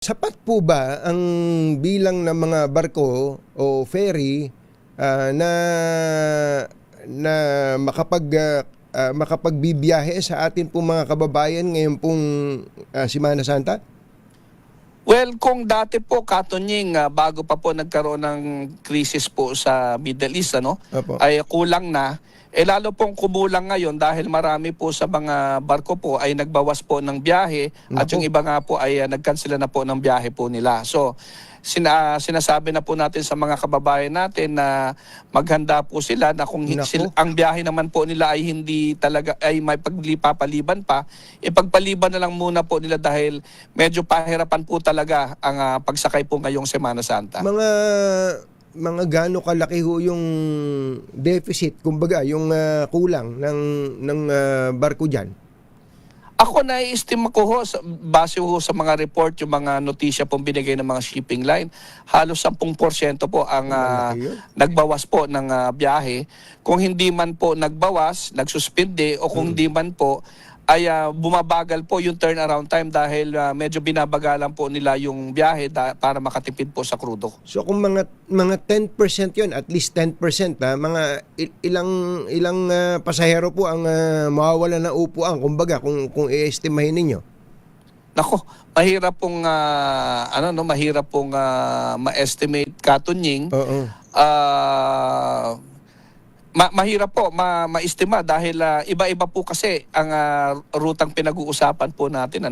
Sapat po ba ang bilang ng mga barko o ferry na na makapagbibiyahe sa atin pong mga kababayan ngayon pong Semana Santa? Well, kung dati po, Katunying, bago pa po nagkaroon ng krisis po sa Middle East, Opo. ay kulang na. Lalo pong kumulang ngayon dahil marami po sa mga barko po ay nagbawas po ng biyahe at Naku. yung iba nga po ay nagkansela na po ng biyahe po nila. So, sinasabi na po natin sa mga kababayan natin na maghanda po sila na kung Naku. ang biyahe naman po nila ay hindi talaga ay may paglipapaliban pa, ipagpaliban na lang muna po nila dahil medyo pahirapan po talaga ang pagsakay po ngayong Semana Santa. Mga gaano kalaki ho yung deficit, kumbaga, yung kulang ng barko diyan? Ako nai-estima ko base ho sa mga report, yung mga notisya pong binigay ng mga shipping line, halos 10% po ang Malaki yun. nagbawas po ng biyahe. Kung hindi man po nagbawas, nagsuspinde, o kung hindi man po, ay bumabagal po yung turnaround time dahil medyo binabagalan po nila yung biyahe para makatipid po sa krudo. So kung mga 10% 'yon, at least 10%, mga ilang pasahero po ang mawawala na upuan, kumbaga, kung i-estimahin ninyo. Nako, mahirap pong mahirap pong ma-estimate, Katunying. Oo. Mahirap po ma-estima dahil iba-iba po kasi ang rutang pinag-uusapan po natin,